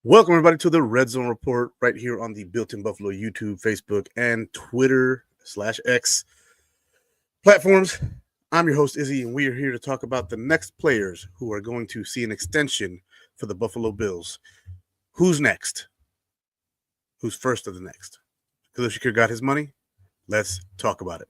Welcome, everybody, to the Redzone Report right here on the Built in Buffalo YouTube, Facebook, and Twitter/X platforms. I'm your host, Izzy, and we are here to talk about the next players who are going to see an extension for the Buffalo Bills. Who's next? Who's first of the next? Khalil Shakir got his money? Let's talk about it.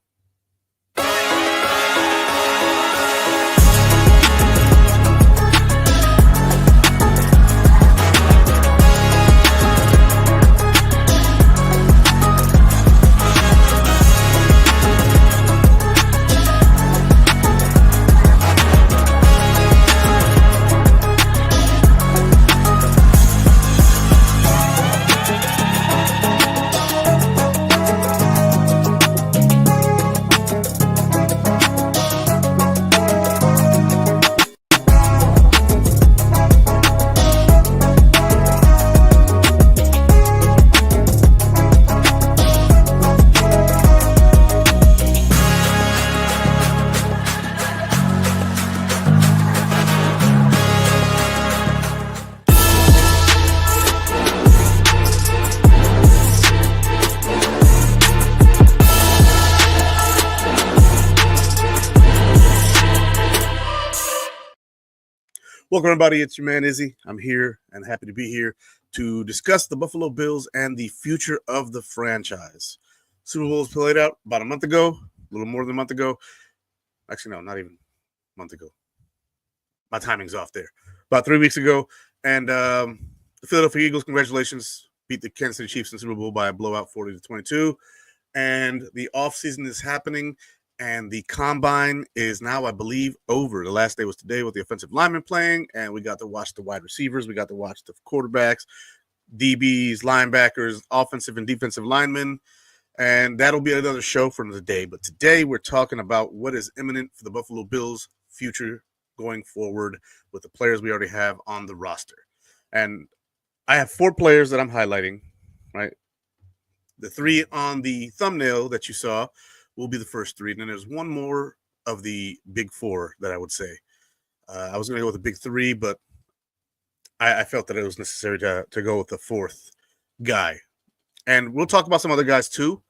Welcome, everybody. It's your man, Izzy. I'm here and happy to be here to discuss the Buffalo Bills and the future of the franchise. Super Bowl was played out about a month ago, a little more than a month ago. Actually, no, not even a month ago. My timing's off there. About 3 weeks ago. And the Philadelphia Eagles, congratulations, beat the Kansas City Chiefs in the Super Bowl by a blowout 40-22. And the offseason is happening. And the combine is now, I believe, over. The last day was today with the offensive linemen playing, and we got to watch the wide receivers. We got to watch the quarterbacks, DBs, linebackers, offensive and defensive linemen, and that'll be another show for another day. But today we're talking about what is imminent for the Buffalo Bills' future going forward with the players we already have on the roster. And I have 4 players that I'm highlighting, right? The 3 on the thumbnail that you saw will be the first 3. And then there's one more of the big 4 that I would say. I was going to go with the big 3, but I felt that it was necessary to go with the 4th guy. And we'll talk about some other guys too,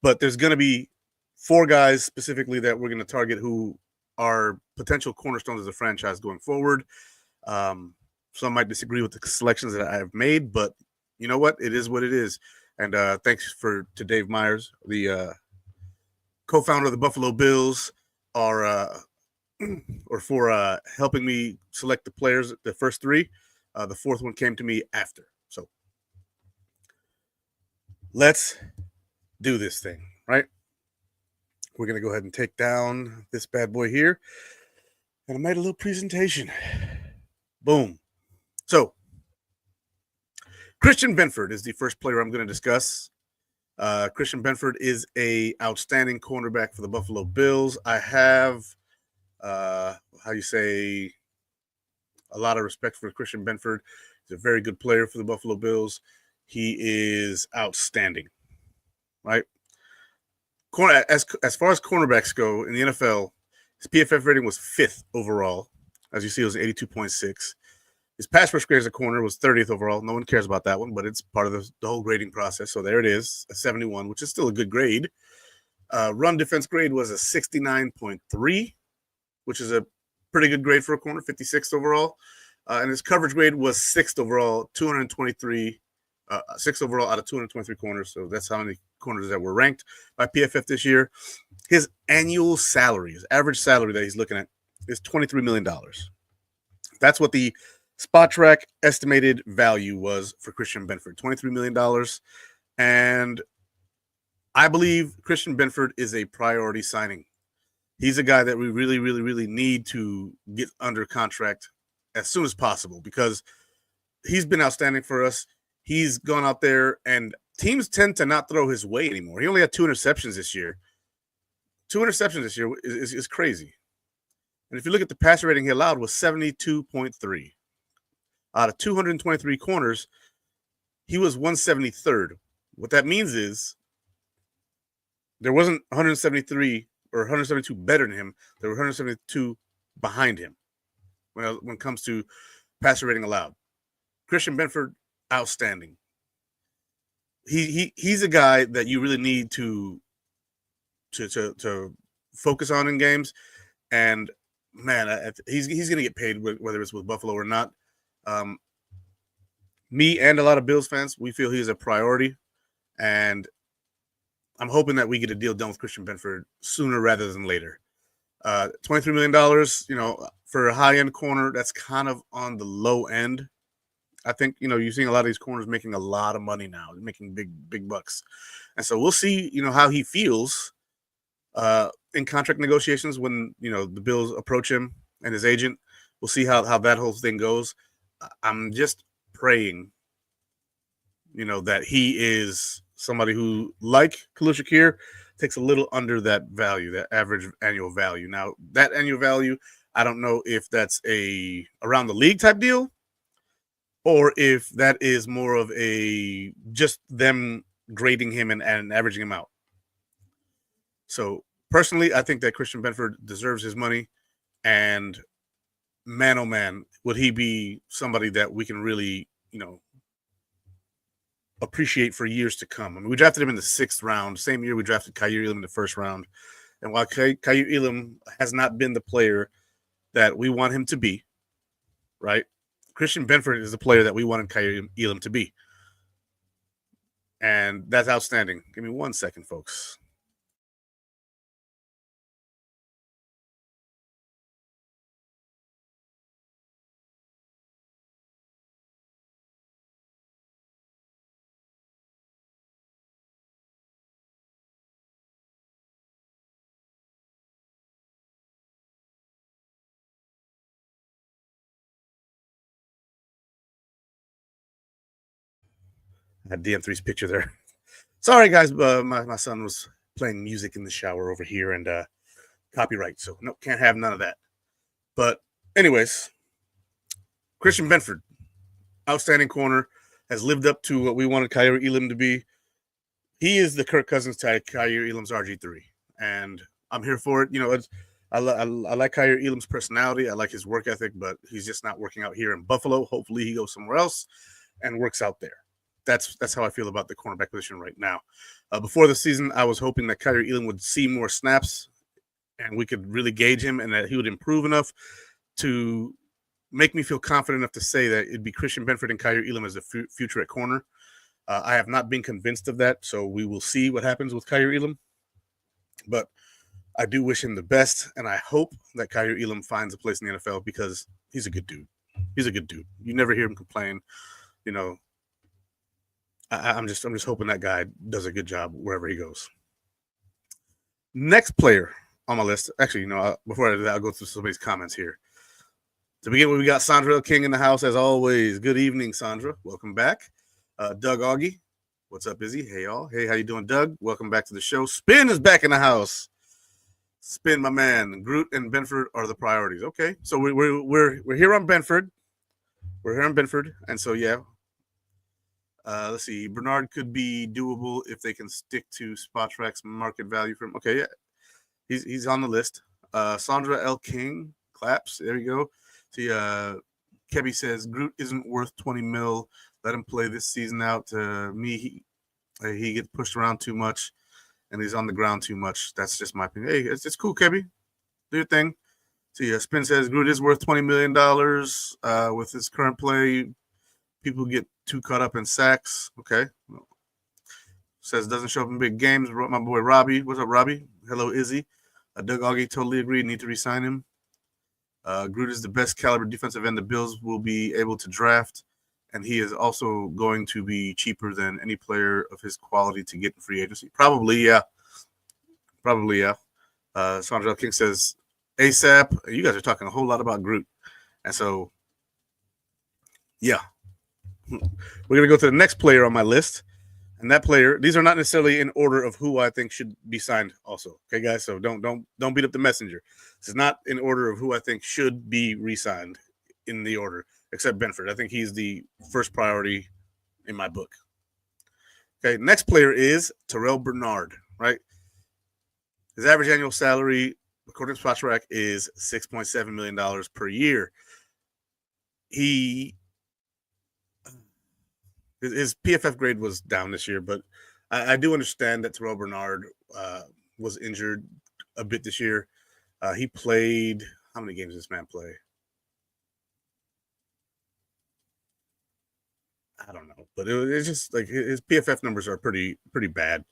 but there's going to be 4 guys specifically that we're going to target who are potential cornerstones of the franchise going forward. Some might disagree with the selections that I have made, but you know what? It is what it is. And thanks to Dave Myers, the co-founder of the Buffalo Bills, for helping me select the players, the first 3. The 4th one came to me after. So let's do this thing, right? We're going to go ahead and take down this bad boy here. And I made a little presentation. Boom. So Christian Benford is the first player I'm going to discuss. Christian Benford is a outstanding cornerback for the Buffalo Bills. I have, a lot of respect for Christian Benford. He's a very good player for the Buffalo Bills. He is outstanding, right? As far as cornerbacks go in the NFL, his PFF rating was 5th overall. As you see, it was 82.6. His pass rush grade as a corner was 30th overall. No one cares about that one, but it's part of the whole grading process. So there it is, a 71, which is still a good grade. Run defense grade was a 69.3, which is a pretty good grade for a corner, 56th overall. And his coverage grade was 6th overall, 223, 6th overall out of 223 corners. So that's how many corners that were ranked by PFF this year. His annual salary, his average salary that he's looking at is $23 million. That's what the Spot Track estimated value was for Christian Benford, $23 million. And I believe Christian Benford is a priority signing. He's a guy that we really, really, really need to get under contract as soon as possible because he's been outstanding for us. He's gone out there, and teams tend to not throw his way anymore. He only had 2 interceptions this year. 2 interceptions this year is crazy. And if you look at the passer rating he allowed was 72.3. Out of 223 corners, he was 173rd. What that means is there wasn't 173 or 172 better than him. There were 172 behind him when it comes to passer rating allowed. Christian Benford outstanding. He's a guy that you really need to focus on in games, and man, he's going to get paid whether it's with Buffalo or not. Me and a lot of Bills fans, we feel he's a priority, and I'm hoping that we get a deal done with Christian Benford sooner rather than later. $23 million, for a high-end corner, that's kind of on the low end. I think, you're seeing a lot of these corners making a lot of money now, making big bucks. And so we'll see, how he feels in contract negotiations when, the Bills approach him and his agent. We'll see how that whole thing goes. I'm just praying, that he is somebody who, like Khalil Shakir, takes a little under that value, that average annual value. Now, that annual value, I don't know if that's a around the league type deal, or if that is more of a just them grading him and averaging him out. So personally, I think that Christian Benford deserves his money, and man, oh man, would he be somebody that we can really, appreciate for years to come. I mean, we drafted him in the 6th round. Same year we drafted Kaiir Elam in the 1st round. And while Kaiir Elam has not been the player that we want him to be, right? Christian Benford is the player that we wanted Kaiir Elam to be. And that's outstanding. Give me 1 second, folks. I had DM3's picture there. Sorry, guys. My son was playing music in the shower over here, and copyright. So, no, can't have none of that. But anyways, Christian Benford, outstanding corner, has lived up to what we wanted Kaiir Elam to be. He is the Kirk Cousins type, Kaiir Elam's RG3. And I'm here for it. I like Kaiir Elam's personality. I like his work ethic, but he's just not working out here in Buffalo. Hopefully he goes somewhere else and works out there. That's how I feel about the cornerback position right now. Before the season, I was hoping that Kaiir Elam would see more snaps and we could really gauge him and that he would improve enough to make me feel confident enough to say that it'd be Christian Benford and Kaiir Elam as the future at corner. I have not been convinced of that, so we will see what happens with Kaiir Elam. But I do wish him the best, and I hope that Kaiir Elam finds a place in the NFL because he's a good dude. He's a good dude. You never hear him complain. I'm just hoping that guy does a good job wherever he goes. Next player on my list. Actually, before I do that, I'll go through somebody's comments here. To begin with, we got Sandra King in the house as always. Good evening, Sandra. Welcome back. Doug Augie. What's up, Izzy? Hey, y'all. Hey, how you doing, Doug? Welcome back to the show. Spin is back in the house. Spin, my man. Groot and Benford are the priorities. Okay, so we're here on Benford. We're here on Benford, and so yeah. Let's see. Bernard could be doable if they can stick to Spotrac's market value for him. Okay, yeah, he's on the list. Sandra L. King claps. There you go. See, Kebby says Groot isn't worth 20 mil. Let him play this season out. To me, he gets pushed around too much, and he's on the ground too much. That's just my opinion. Hey, it's cool, Kebby. Do your thing. See, Spin says Groot is worth $20 million with his current play. People get too caught up in sacks. Okay. Says doesn't show up in big games. My boy Robbie. What's up, Robbie? Hello, Izzy. Doug Augie totally agreed. Need to re-sign him. Groot is the best caliber defensive end the Bills will be able to draft, and he is also going to be cheaper than any player of his quality to get in free agency. Probably, yeah. Sandra King says ASAP. You guys are talking a whole lot about Groot, and so yeah. We're going to go to the next player on my list. And that player, these are not necessarily in order of who I think should be signed also. Okay, guys? So don't beat up the messenger. This is not in order of who I think should be re-signed in the order, except Benford. I think he's the first priority in my book. Okay, next player is Terrell Bernard, right? His average annual salary, according to Spotrac, is $6.7 million per year. His PFF grade was down this year, but I do understand that Terrell Bernard was injured a bit this year. He played, how many games did this man play? I don't know, but it's just like his PFF numbers are pretty bad.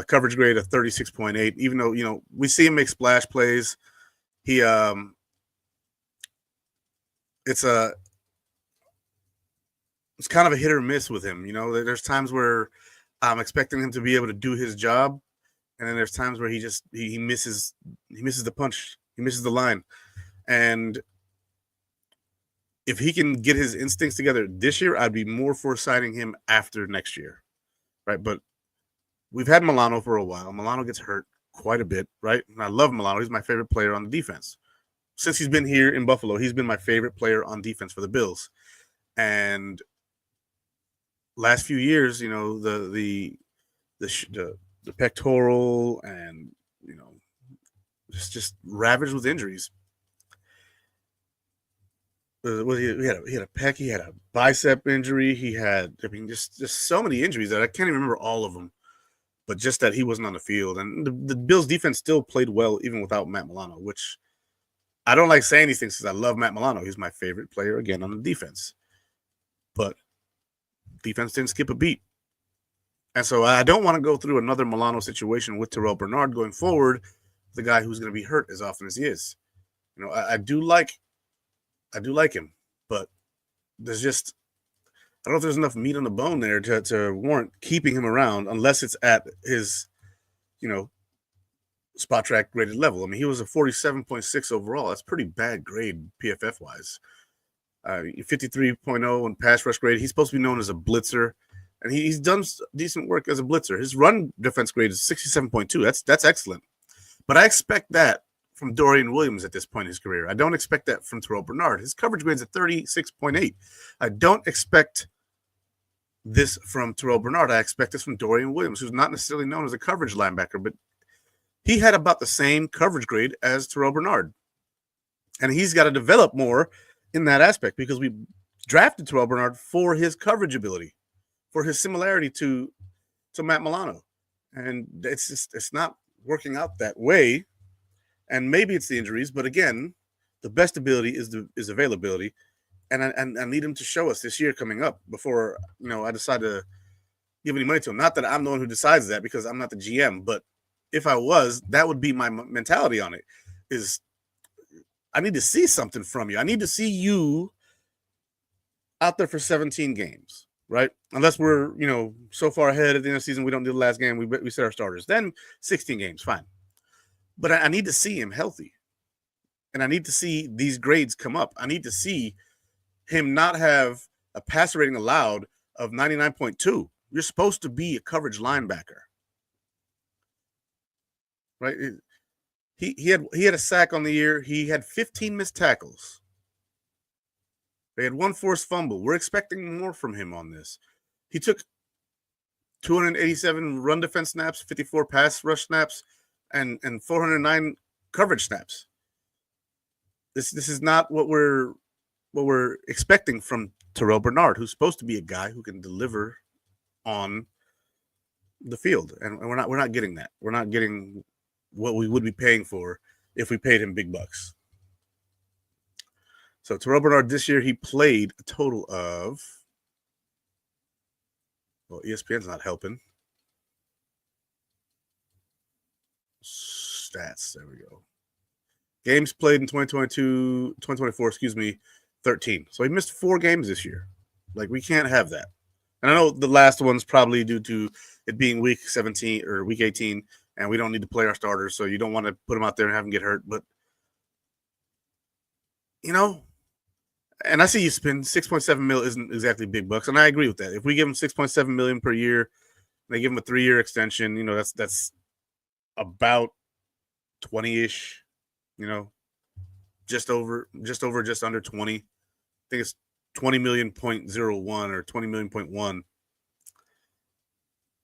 Coverage grade of 36.8. Even though we see him make splash plays, he it's a it's kind of a hit or miss with him. There's times where I'm expecting him to be able to do his job, and then there's times where he misses the punch, he misses the line, and if he can get his instincts together this year, I'd be more for signing him after next year, right? But we've had Milano for a while. Milano gets hurt quite a bit, right? And I love Milano. He's my favorite player on the defense. Since he's been here in Buffalo, he's been my favorite player on defense for the Bills. And last few years, the pectoral and just ravaged with injuries. He had a pec, he had a bicep injury, he had just so many injuries that I can't even remember all of them. But just that he wasn't on the field, and the Bills defense still played well even without Matt Milano, which I don't like saying these things because I love Matt Milano. He's my favorite player again on the defense, but defense didn't skip a beat. And so I don't want to go through another Milano situation with Terrell Bernard going forward, the guy who's going to be hurt as often as he is. I do like him, but there's just, I don't know if there's enough meat on the bone there to warrant keeping him around unless it's at his, spot track graded level. I mean, he was a 47.6 overall. That's pretty bad grade PFF wise. 53.0 in pass rush grade. He's supposed to be known as a blitzer, and he's done decent work as a blitzer. His run defense grade is 67.2. That's excellent. But I expect that from Dorian Williams at this point in his career. I don't expect that from Terrell Bernard. His coverage grade is at 36.8. I don't expect this from Terrell Bernard. I expect this from Dorian Williams, who's not necessarily known as a coverage linebacker, but he had about the same coverage grade as Terrell Bernard. And he's got to develop more in that aspect because we drafted Terrell Bernard for his coverage ability, for his similarity to Matt Milano. And it's not working out that way. And maybe it's the injuries, but again, the best ability is availability. And I need him to show us this year coming up before, I decide to give any money to him. Not that I'm the one who decides that because I'm not the GM, but if I was, that would be my mentality on it, is I need to see something from you. I need to see you out there for 17 games, right? Unless we're, so far ahead at the end of the season, we don't do the last game. We set our starters. Then 16 games, fine. But I need to see him healthy. And I need to see these grades come up. I need to see him not have a passer rating allowed of 99.2. You're supposed to be a coverage linebacker, right? He had a sack on the year. He had 15 missed tackles. They had one forced fumble. We're expecting more from him on this. He took 287 run defense snaps, 54 pass rush snaps, and 409 coverage snaps. This is not what we're expecting from Terrell Bernard, who's supposed to be a guy who can deliver on the field, and we're not getting that. We're not getting what we would be paying for if we paid him big bucks. So Terrell Bernard this year, he played a total of, well, ESPN's not helping. Stats, there we go. Games played in 2024, 13. So he missed 4 games this year. Like, we can't have that. And I know the last one's probably due to it being week 17 or week 18, and we don't need to play our starters, so you don't want to put them out there and have them get hurt. But, and I see you spend $6.7 million isn't exactly big bucks, and I agree with that. If we give him $6.7 million per year, they give him a 3-year extension, that's about 20-ish, just under 20. I think it's 20.01 or 20.1.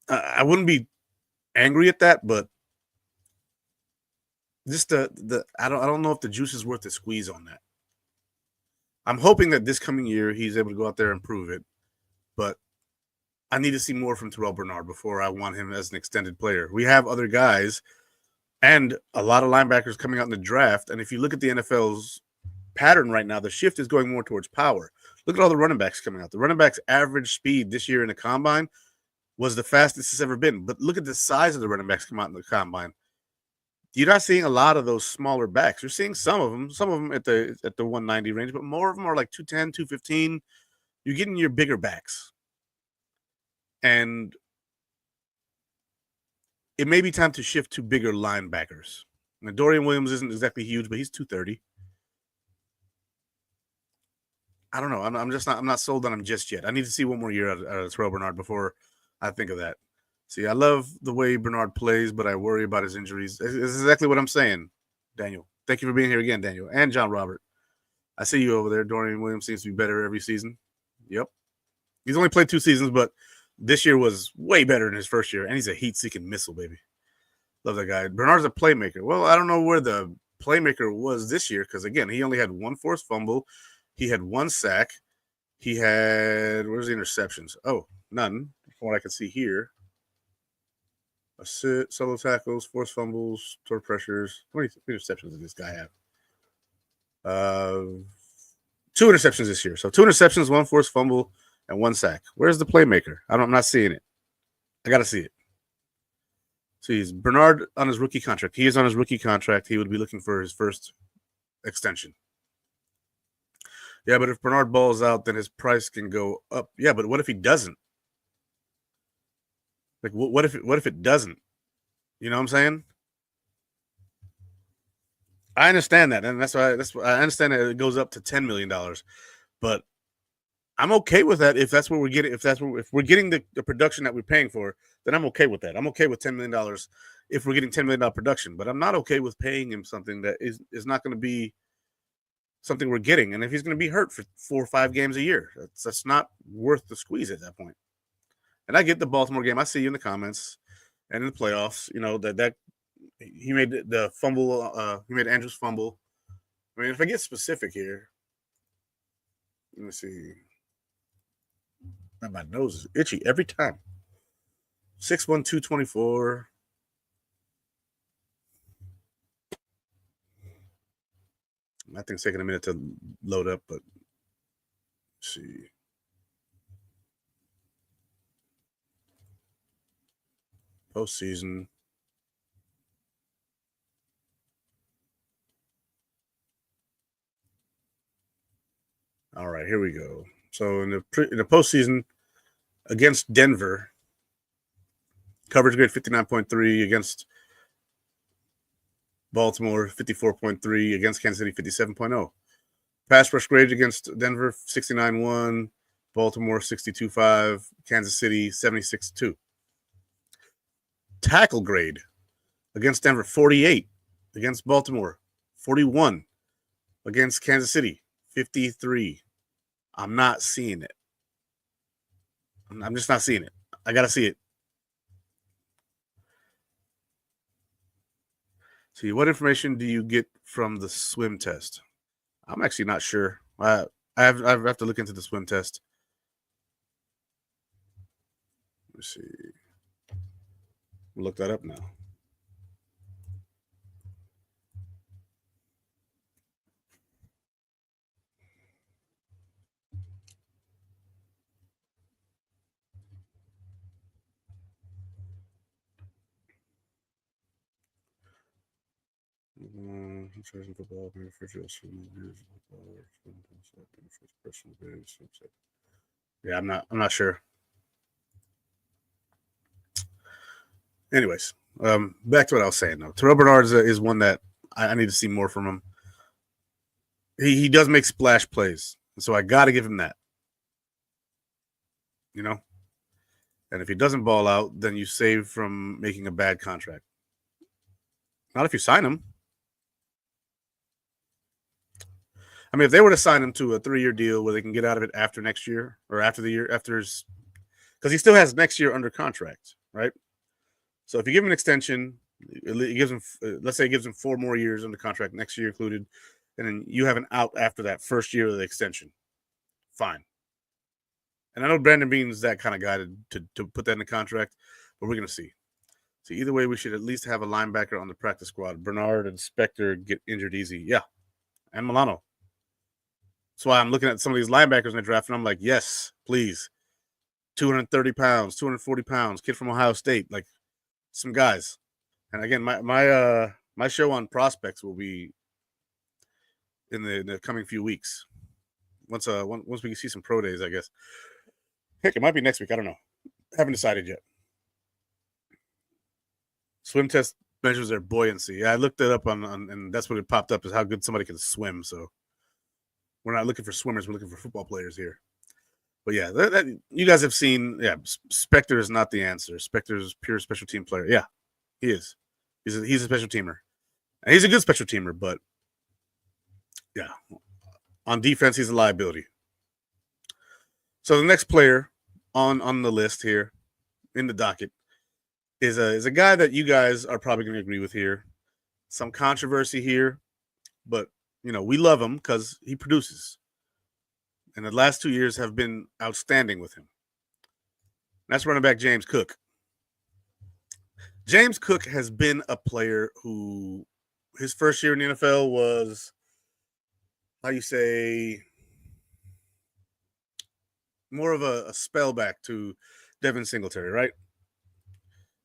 I wouldn't be angry at that, but just I don't know if the juice is worth the squeeze on that. I'm hoping that this coming year he's able to go out there and prove it, but I need to see more from Terrell Bernard before I want him as an extended player. We have other guys and a lot of linebackers coming out in the draft. And if you look at the NFL's pattern right now, the shift is going more towards power. Look at all the running backs coming out. The running backs' average speed this year in the combine was the fastest it's ever been. But look at the size of the running backs come out in the combine. You're not seeing a lot of those smaller backs. You're seeing some of them at the 190 range, but more of them are like 210, 215. You're getting your bigger backs. And it may be time to shift to bigger linebackers. Now, Dorian Williams isn't exactly huge, but he's 230. I don't know. I'm not sold on him just yet. I need to see one more year out of Terrell Bernard before I think of that. See, I love the way Bernard plays, but I worry about his injuries. This is exactly what I'm saying, Daniel. Thank you for being here again, Daniel. And John Robert. I see you over there. Dorian Williams seems to be better every season. Yep. He's only played 2 seasons, but this year was way better than his first year. And he's a heat-seeking missile, baby. Love that guy. Bernard's a playmaker. Well, I don't know where the playmaker was this year because, again, he only had 1 forced fumble. He had 1 sack. He had – where's the interceptions? Oh, none from what I can see here. Solo tackles, forced fumbles, throw pressures. How many interceptions does this guy have? 2 interceptions this year. So 2 interceptions, 1 forced fumble, and 1 sack. Where's the playmaker? I'm not seeing it. I got to see it. So he's Bernard on his rookie contract. He is on his rookie contract. He would be looking for his first extension. Yeah, but if Bernard balls out, then his price can go up. Yeah, but what if he doesn't? Like, what if it doesn't? You know what I'm saying? I understand that, and that's why I understand that it goes up to $10 million. But I'm okay with that if that's what we're getting. If we're getting the production that we're paying for, then I'm okay with that. I'm okay with $10 million if we're getting $10 million production. But I'm not okay with paying him something that is not going to be something we're getting. And if he's going to be hurt for 4 or 5 games a year, that's not worth the squeeze at that point. And I get the Baltimore game. I see you in the comments and in the playoffs. You know that he made the fumble. He made Andrews fumble. I mean, if I get specific here, let me see. My nose is itchy every time. 6'1", 224. I think it's taking a minute to load up, but let's see. Postseason. All right, here we go. So in the postseason against Denver, coverage grade 59.3 against Baltimore 54.3 against Kansas City 57.0. Pass rush grade against Denver 69.1, Baltimore 62.5, Kansas City 76.2. Tackle grade against Denver 48, against Baltimore 41, against Kansas City 53. I'm not seeing it. I'm just not seeing it. I got to see it. See, what information do you get from the swim test? I'm actually not sure. I have to look into the swim test. Let's see. Look that up now. Football, yeah, I'm not sure. Anyways, back to what I was saying though. Terrell Bernard is one that I need to see more from him. He does make splash plays, so I got to give him that. You know, and if he doesn't ball out, then you save from making a bad contract. Not if you sign him. I mean, if they were to sign him to a 3-year deal where they can get out of it after next year or after the year after, because he still has next year under contract, right? So if you give him an extension, it gives him, let's say, it gives him 4 more years under contract, next year included, and then you have an out after that first year of the extension. Fine. And I know Brandon Beane's that kind of guy to put that in the contract, but we're going to see. So either way, we should at least have a linebacker on the practice squad. Bernard and Spector get injured easy. Yeah. And Milano. That's why I'm looking at some of these linebackers in the draft, and I'm like, yes, please. 230 pounds, 240 pounds, kid from Ohio State, like some guys. And again, my show on prospects will be in the coming few weeks. Once we can see some pro days, I guess. Heck, it might be next week. I don't know. Haven't decided yet. Swim test measures their buoyancy. Yeah, I looked it up on and that's what it popped up is how good somebody can swim. So we're not looking for swimmers. We're looking for football players here. But yeah, that you guys have seen. Yeah, Spector is not the answer. Spector is pure special team player. Yeah, he is. He's a special teamer. And he's a good special teamer, but yeah, on defense, he's a liability. So the next player on the list here in the docket is a guy that you guys are probably going to agree with here. Some controversy here, but we love him because he produces. And the last 2 years have been outstanding with him. That's running back James Cook. James Cook has been a player who his first year in the NFL was, how you say, more of a spellback to Devin Singletary, right?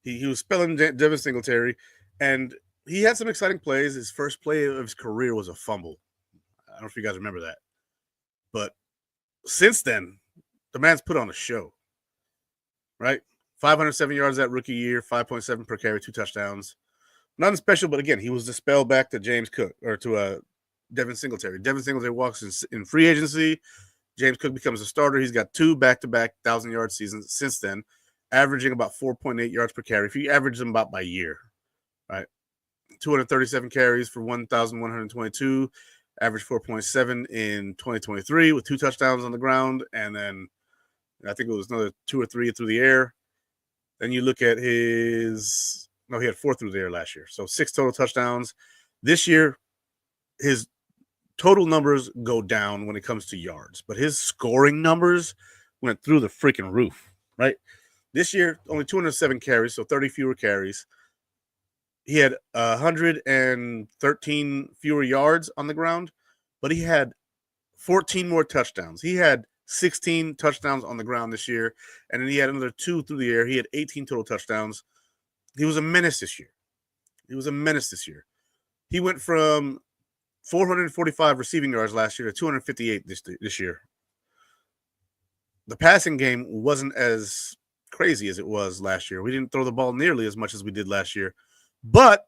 He was spelling Devin Singletary, and he had some exciting plays. His first play of his career was a fumble. I don't know if you guys remember that. But since then, the man's put on a show, right? 507 yards that rookie year, 5.7 per carry, 2 touchdowns. Nothing special, but again, he was the spellback to James Cook, or to Devin Singletary. Devin Singletary walks in free agency. James Cook becomes a starter. He's got 2 back-to-back 1,000-yard seasons since then, averaging about 4.8 yards per carry. If you average them about by year, right? 237 carries for 1,122, average 4.7 in 2023 with 2 touchdowns on the ground, and then I think it was another 2 or 3 through the air. Then you look at he had 4 through the air last year. So 6 total touchdowns. This year, his total numbers go down when it comes to yards, but his scoring numbers went through the freaking roof, right? This year, only 207 carries, so 30 fewer carries. He had 113 fewer yards on the ground, but he had 14 more touchdowns. He had 16 touchdowns on the ground this year, and then he had another 2 through the air. He had 18 total touchdowns. He was a menace this year. He went from 445 receiving yards last year to 258 this year. The passing game wasn't as crazy as it was last year. We didn't throw the ball nearly as much as we did last year. But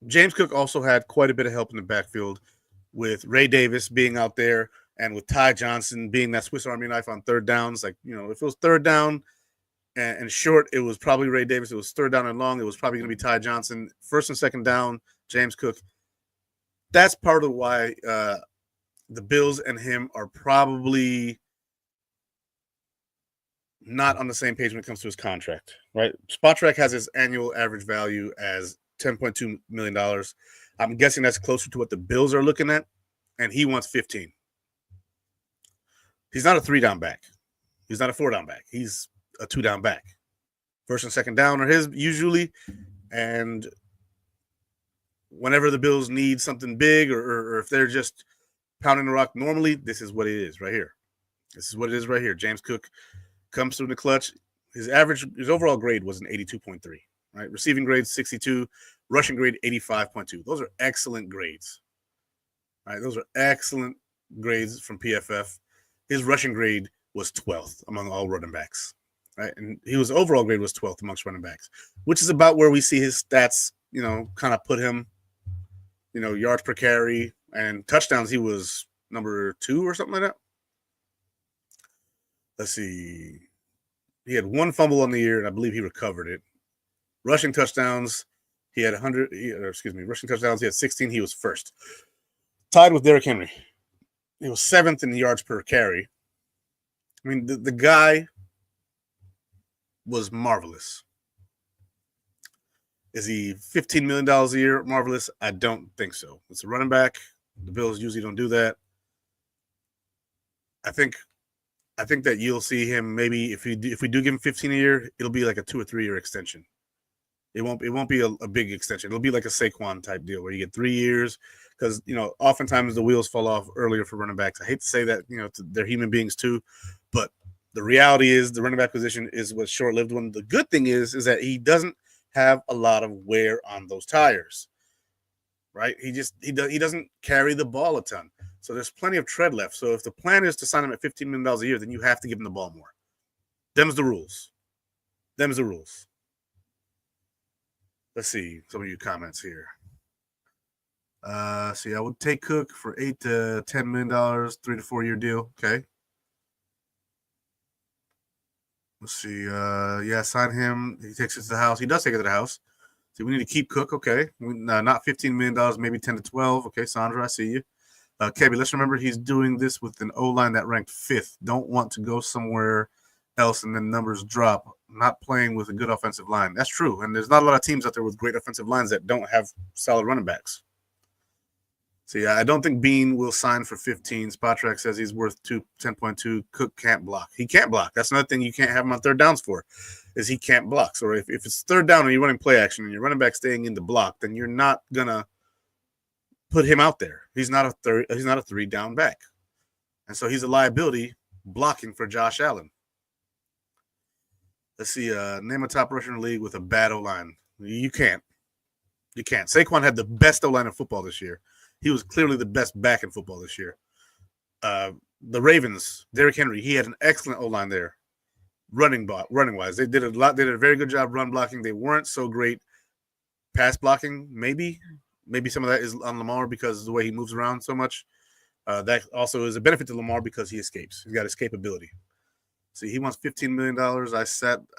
James Cook also had quite a bit of help in the backfield with Ray Davis being out there and with Ty Johnson being that Swiss Army knife on third downs. Like, if it was third down and short, it was probably Ray Davis. It was third down and long, it was probably going to be Ty Johnson. First and second down, James Cook. That's part of why the Bills and him are probably not on the same page when it comes to his contract, right? Spotrac has his annual average value as $10.2 million. I'm guessing that's closer to what the Bills are looking at, and he wants 15. He's not a 3-down back. He's not a 4-down back. He's a 2-down back. First and second down are his usually, and whenever the Bills need something big or if they're just pounding the rock normally, this is what it is right here. James Cook comes through the clutch. His overall grade was an 82.3, right? Receiving grade 62, rushing grade 85.2. Those are excellent grades, right? Those are excellent grades from PFF. His rushing grade was 12th among all running backs, right? And his overall grade was 12th amongst running backs, which is about where we see his stats, kind of put him, yards per carry and touchdowns. He was number 2 or something like that. Let's see. He had 1 fumble on the year, and I believe he recovered it. Rushing touchdowns, he had rushing touchdowns, he had 16. He was first. Tied with Derrick Henry. He was 7th in yards per carry. I mean, the guy was marvelous. Is he $15 million a year marvelous? I don't think so. It's a running back. The Bills usually don't do that. I think I think that you'll see him maybe if we do give him 15 a year, it'll be like a 2 or 3 year extension. It won't be a big extension. It'll be like a Saquon type deal where you get 3 years because oftentimes the wheels fall off earlier for running backs. I hate to say that they're human beings too, but the reality is the running back position is what's short lived one. The good thing is that he doesn't have a lot of wear on those tires, right? He doesn't carry the ball a ton, so there's plenty of tread left. So if the plan is to sign him at $15 million a year, then you have to give him the ball more. Them's the rules. Them's the rules. Let's see some of your comments here. See, I would take Cook for $8 to $10 million, 3 to 4 year deal. Okay. Let's see. Yeah, sign him. He takes it to the house. He does take it to the house. See, we need to keep Cook. Okay. Not $15 million, maybe 10 to 12. Okay, Sandra, I see you. Kebby, let's remember he's doing this with an O-line that ranked 5th. Don't want to go somewhere else and then numbers drop. Not playing with a good offensive line. That's true. And there's not a lot of teams out there with great offensive lines that don't have solid running backs. So, yeah, I don't think Bean will sign for 15. Spotrac says he's worth 10.2. Cook can't block. He can't block. That's another thing you can't have him on third downs for, is he can't block. So if it's third down and you're running play action and your running back staying in the block, then you're not going to put him out there. He's not a 3-down back. And so he's a liability blocking for Josh Allen. Let's see. Name a top rusher in the league with a bad O-line. You can't. You can't. Saquon had the best O-line in football this year. He was clearly the best back in football this year. The Ravens, Derrick Henry, he had an excellent O-line there, running wise. They did a lot. They did a very good job run blocking. They weren't so great pass blocking. Maybe some of that is on Lamar because of the way he moves around so much. That also is a benefit to Lamar because he escapes. He's got escapability. See, he wants $15 million. I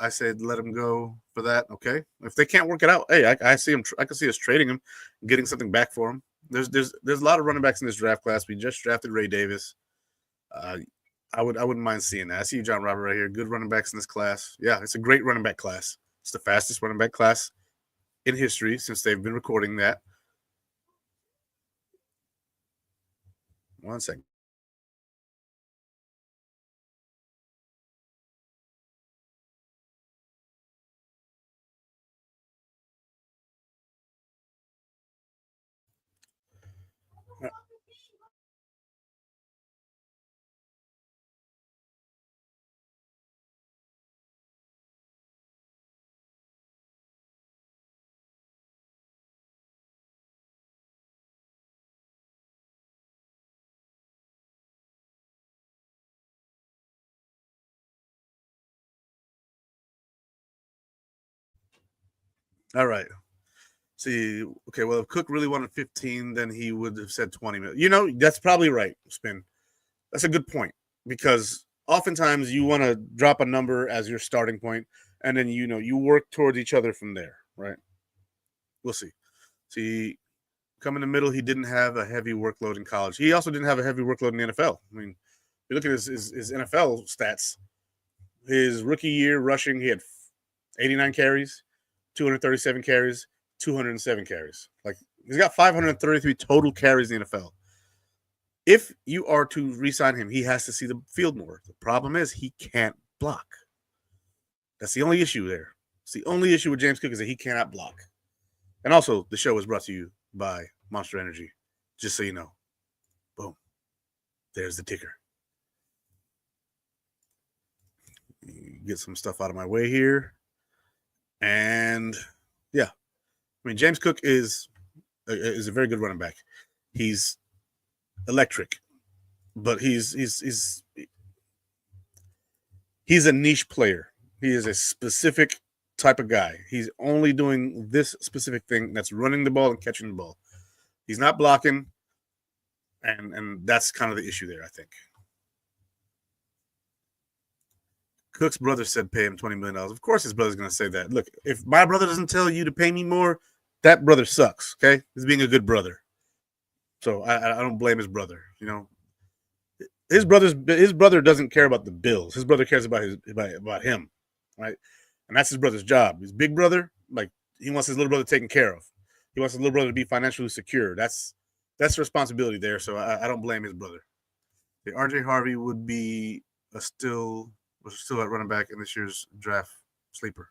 said, let him go for that. Okay. If they can't work it out, hey, I see him. I can see us trading him, getting something back for him. There's a lot of running backs in this draft class. We just drafted Ray Davis. I wouldn't mind seeing that. I see you, John Robert, right here. Good running backs in this class. Yeah, it's a great running back class. It's the fastest running back class in history since they've been recording that. One second. All right. See, okay, well, if Cook really wanted 15, then he would have said 20 million. That's probably right, Spin. That's a good point because oftentimes you want to drop a number as your starting point, and then you work towards each other from there, right? We'll see. See, come in the middle, he didn't have a heavy workload in college. He also didn't have a heavy workload in the NFL. I mean, if you look at his NFL stats, his rookie year rushing, he had 89 carries, 237 carries, 207 carries. Like, he's got 533 total carries in the NFL. If you are to re-sign him, he has to see the field more. The problem is he can't block. That's the only issue there. It's the only issue with James Cook is that he cannot block. And also, the show is brought to you by Monster Energy. Just so you know. Boom. There's the ticker. Get some stuff out of my way here. And, yeah. I mean, James Cook is a very good running back. He's electric, but he's a niche player. He is a specific type of guy. He's only doing this specific thing, that's running the ball and catching the ball. He's not blocking, and that's kind of the issue there, I think. Cook's brother said pay him $20 million. Of course his brother's going to say that. Look, if my brother doesn't tell you to pay me more, that brother sucks, okay? He's being a good brother. So I don't blame his brother. His brother doesn't care about the bills. His brother cares about him, right? And that's his brother's job. His big brother, like, he wants his little brother taken care of. He wants his little brother to be financially secure. That's the responsibility there. So I don't blame his brother. RJ Harvey would be we're still at running back in this year's draft sleeper.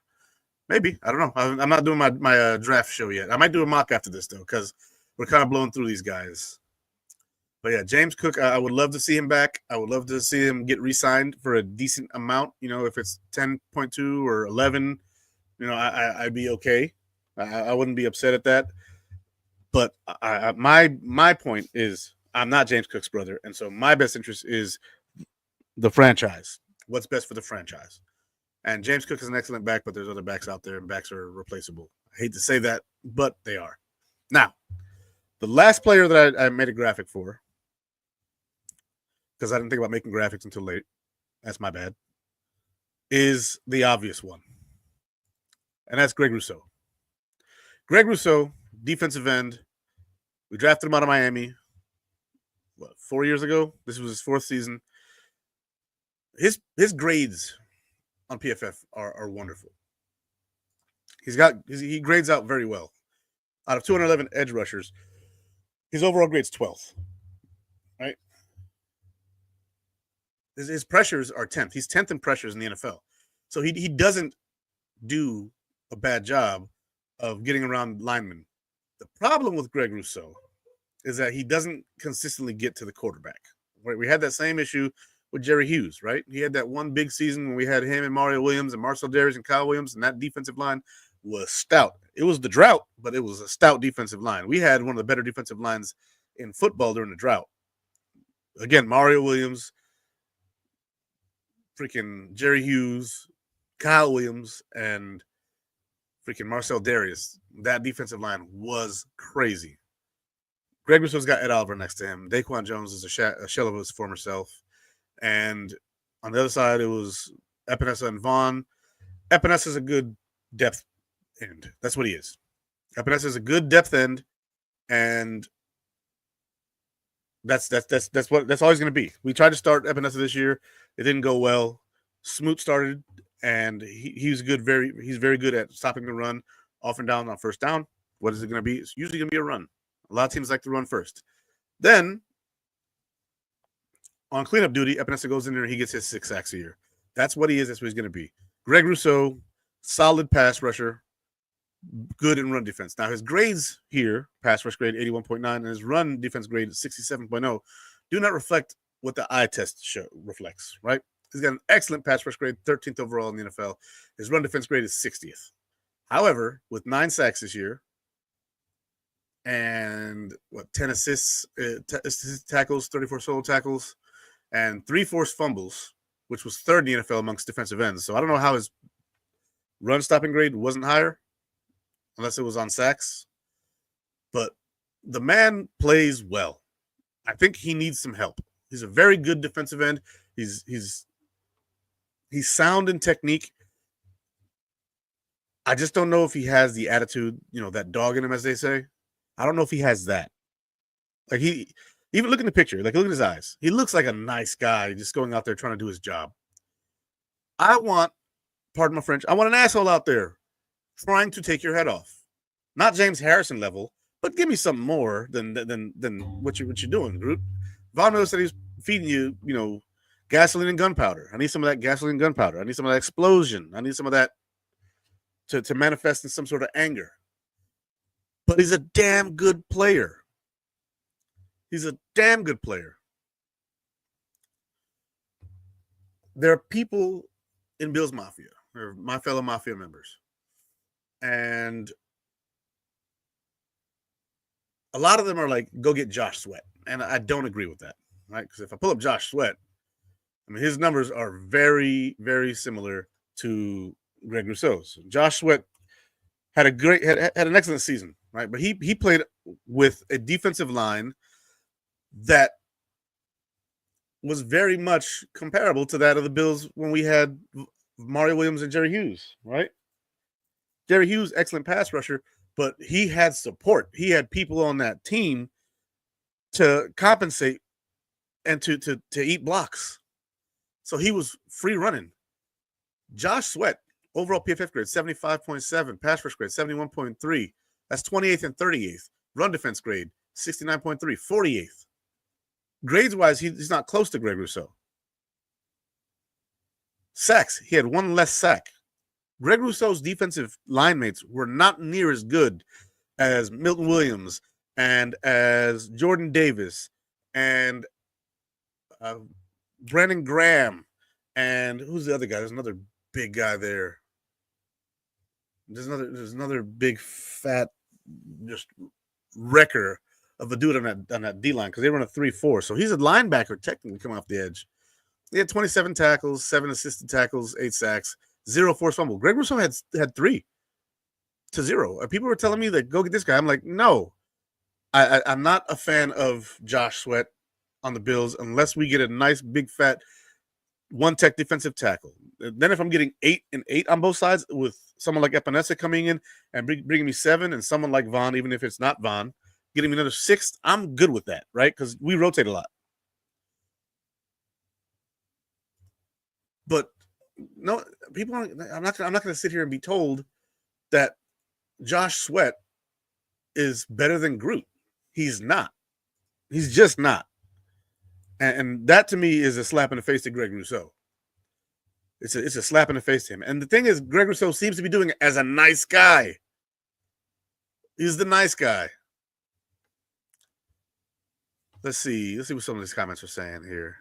Maybe, I don't know. I'm not doing my draft show yet. I might do a mock after this though, because we're kind of blowing through these guys. But yeah, James Cook, I would love to see him back. I would love to see him get re-signed for a decent amount. If it's 10.2 or 11, I'd be okay. I wouldn't be upset at that. But my point is, I'm not James Cook's brother, and so my best interest is the franchise. What's best for the franchise? And James Cook is an excellent back, but there's other backs out there, and backs are replaceable. I hate to say that, but they are. Now, the last player that I made a graphic for, because I didn't think about making graphics until late, that's my bad, is the obvious one. And that's Greg Rousseau. Greg Rousseau, defensive end. We drafted him out of Miami, 4 years ago? This was his fourth season. His grades on PFF are wonderful. He grades out very well. Out of 211 edge rushers, his overall grade's 12th. Right? His pressures are 10th. He's 10th in pressures in the NFL. So he doesn't do a bad job of getting around linemen. The problem with Greg Rousseau is that he doesn't consistently get to the quarterback. We had that same issue with Jerry Hughes, right? He had that one big season when we had him and Mario Williams and Marcel Darius and Kyle Williams, and that defensive line was stout. It was the drought, but it was a stout defensive line. We had one of the better defensive lines in football during the drought. Again, Mario Williams, freaking Jerry Hughes, Kyle Williams, and freaking Marcel Darius. That defensive line was crazy. Greg Rousseau's got Ed Oliver next to him. Daquan Jones is a shell of his former self. And on the other side, it was Epinesa and Vaughn. Epinesa is a good depth end. That's what he is. Epinesa is a good depth end, and that's all he's going to be. We tried to start Epinesa this year. It didn't go well. Smoot started, and he's good. He's very good at stopping the run, off and down on first down. What is it going to be? It's usually going to be a run. A lot of teams like to run first. Then, on cleanup duty, Epinesa goes in there and he gets his 6 sacks a year. That's what he is. That's what he's going to be. Greg Rousseau, solid pass rusher, good in run defense. Now, his grades here, pass rush grade 81.9, and his run defense grade 67.0, do not reflect what the eye test reflects, right? He's got an excellent pass rush grade, 13th overall in the NFL. His run defense grade is 60th. However, with 9 sacks this year, and 10 assists, tackles, 34 solo tackles, and 3 forced fumbles, which was third in the NFL amongst defensive ends. So I don't know how his run stopping grade wasn't higher, unless it was on sacks. But the man plays well. I think he needs some help. He's a very good defensive end. He's sound in technique. I just don't know if he has the attitude, that dog in him, as they say. I don't know if he has that. Like, even look at the picture, look at his eyes. He looks like a nice guy just going out there trying to do his job. I want, pardon my French, I want an asshole out there trying to take your head off. Not James Harrison level, but give me something more than what you're doing, Groot. Von Miller said he's feeding you, gasoline and gunpowder. I need some of that gasoline and gunpowder. I need some of that explosion. I need some of that to manifest in some sort of anger. But he's a damn good player. He's a damn good player. There are people in Bills Mafia, or my fellow Mafia members, and a lot of them are like, go get Josh Sweat. And I don't agree with that, right? Because if I pull up Josh Sweat, his numbers are very, very similar to Greg Rousseau's. Josh Sweat had an excellent season, right? But he played with a defensive line that was very much comparable to that of the Bills when we had Mario Williams and Jerry Hughes, right? Jerry Hughes, excellent pass rusher, but he had support. He had people on that team to compensate and to eat blocks. So he was free running. Josh Sweat, overall PFF grade, 75.7. Pass rush grade, 71.3. That's 28th and 38th. Run defense grade, 69.3, 48th. Grades-wise, he's not close to Greg Rousseau. Sacks, he had one less sack. Greg Rousseau's defensive line mates were not near as good as Milton Williams and as Jordan Davis and Brandon Graham. And who's the other guy? There's another big guy there. There's another big fat just wrecker of a dude on that D line because they run a 3-4. So he's a linebacker technically coming off the edge. He had 27 tackles, 7 assisted tackles, 8 sacks, 0 forced fumble. Greg Rousseau had 3 to 0. People were telling me that go get this guy. I'm like, no. I'm not a fan of Josh Sweat on the Bills unless we get a nice big fat one tech defensive tackle. Then if I'm getting 8 and 8 on both sides with someone like Epinesa coming in and bringing me 7 and someone like Vaughn, even if it's not Vaughn, getting me another 6, I'm good with that, right? Because we rotate a lot. But no, people, I'm not going to sit here and be told that Josh Sweat is better than Groot. He's not. He's just not. And that to me is a slap in the face to Greg Rousseau. It's a slap in the face to him. And the thing is, Greg Rousseau seems to be doing it as a nice guy. He's the nice guy. Let's see what some of these comments are saying here.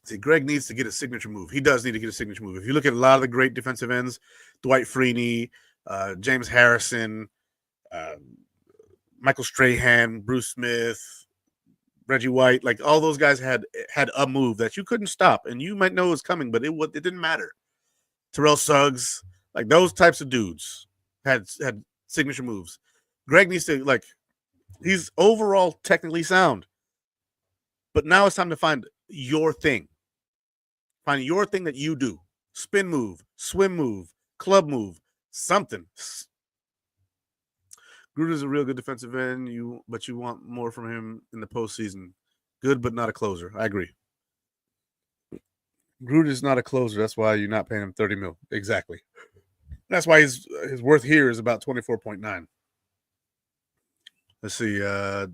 See, Greg needs to get a signature move. He does need to get a signature move. If you look at a lot of the great defensive ends, Dwight Freeney, James Harrison, Michael Strahan, Bruce Smith, Reggie White, like all those guys had a move that you couldn't stop, and you might know it was coming, but it didn't matter. Terrell Suggs, like those types of dudes had signature moves. Greg needs to, like, he's overall technically sound, but now it's time to find your thing. Find your thing that you do. Spin move, swim move, club move, something. Groot is a real good defensive end, but you want more from him in the postseason. Good, but not a closer. I agree. Groot is not a closer. That's why you're not paying him $30 million. Exactly. That's why his worth here is about 24.9. Let's see. Some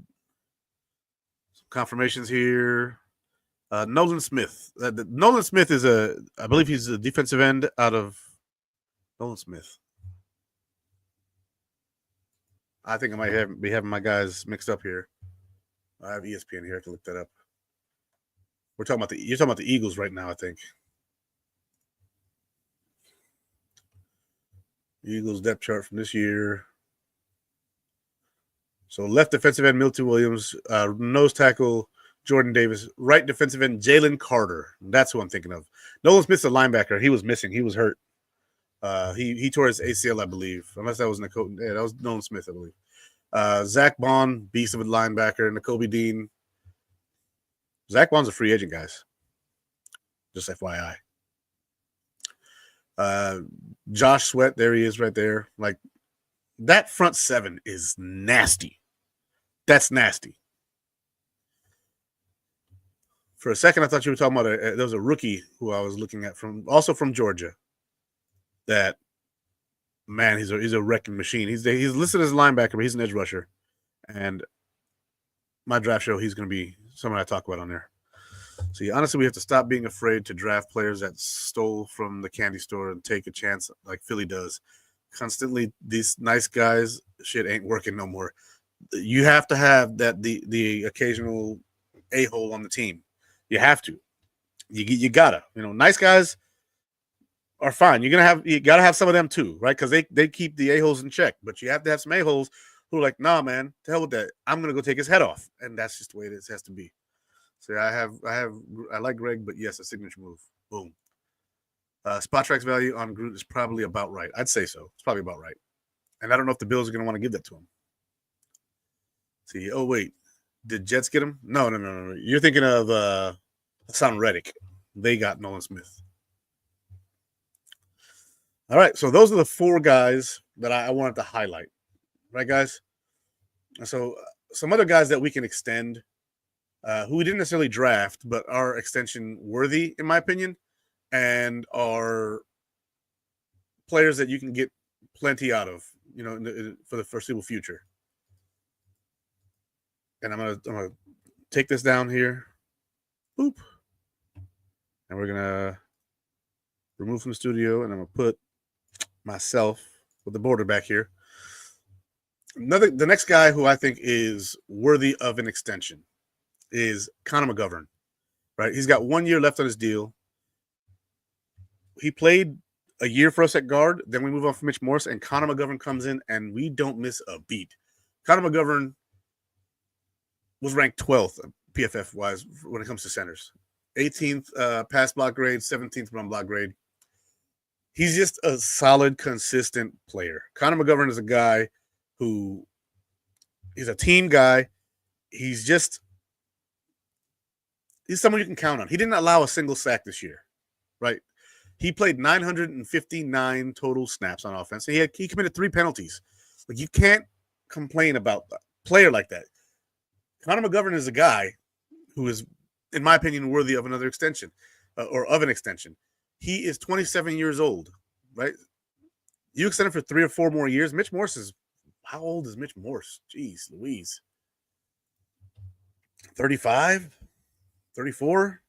confirmations here. Nolan Smith. Nolan Smith is I believe he's a defensive end out of Nolan Smith. I think I might be having my guys mixed up here. I have ESPN here. I can look that up. You're talking about the Eagles right now, I think. Eagles depth chart from this year. So left defensive end Milton Williams, nose tackle Jordan Davis, right defensive end Jalen Carter. That's who I'm thinking of. Nolan Smith's a linebacker. He was missing. He was hurt. He tore his ACL, I believe. Unless that was Nicole. Yeah, that was Nolan Smith, I believe. Zach Bond, beast of a linebacker. N'Kobe Dean. Zach Bond's a free agent, guys. Just FYI. Josh Sweat, there he is right there. Like, that front seven is nasty. That's nasty. For a second, I thought you were talking about there was a rookie who I was looking at also from Georgia. That, man, he's a wrecking machine. He's listed as a linebacker, but he's an edge rusher. And my draft show, he's going to be someone I talk about on there. See, honestly, we have to stop being afraid to draft players that stole from the candy store and take a chance like Philly does. Constantly, these nice guys, shit ain't working no more. You have to have the occasional a-hole on the team. You have to. You gotta. Nice guys are fine. You gotta have some of them too, right? Because they keep the a-holes in check. But you have to have some a-holes who are like, nah, man, to hell with that. I'm gonna go take his head off, and that's just the way it has to be. So I like Greg, but yes, a signature move. Boom. Spot-Track's value on Groot is probably about right. I'd say so. It's probably about right. And I don't know if the Bills are going to want to give that to him. See, oh, wait. Did Jets get him? No. You're thinking of Hassan Reddick. They got Nolan Smith. All right, so those are the 4 guys that I wanted to highlight. Right, guys? So some other guys that we can extend who we didn't necessarily draft, but are extension worthy, in my opinion, and are players that you can get plenty out of, for the foreseeable future. And I'm gonna take this down here. Boop. And we're gonna remove from the studio, and I'm gonna put myself with the border back here. The next guy who I think is worthy of an extension is Connor McGovern. Right, he's got 1 year left on his deal. He played a year for us at guard. Then we move on from Mitch Morse, and Connor McGovern comes in, and we don't miss a beat. Connor McGovern was ranked 12th PFF wise when it comes to centers. 18th pass block grade, 17th run block grade. He's just a solid, consistent player. Connor McGovern is a guy who he's a team guy. He's someone you can count on. He didn't allow a single sack this year, right? He played 959 total snaps on offense. He committed 3 penalties. Like, you can't complain about a player like that. Connor McGovern is a guy who is, in my opinion, worthy of another extension or of an extension. He is 27 years old, right? You extend him for 3 or 4 more years. Mitch Morse is, how old is Mitch Morse? Jeez Louise. 35? 34?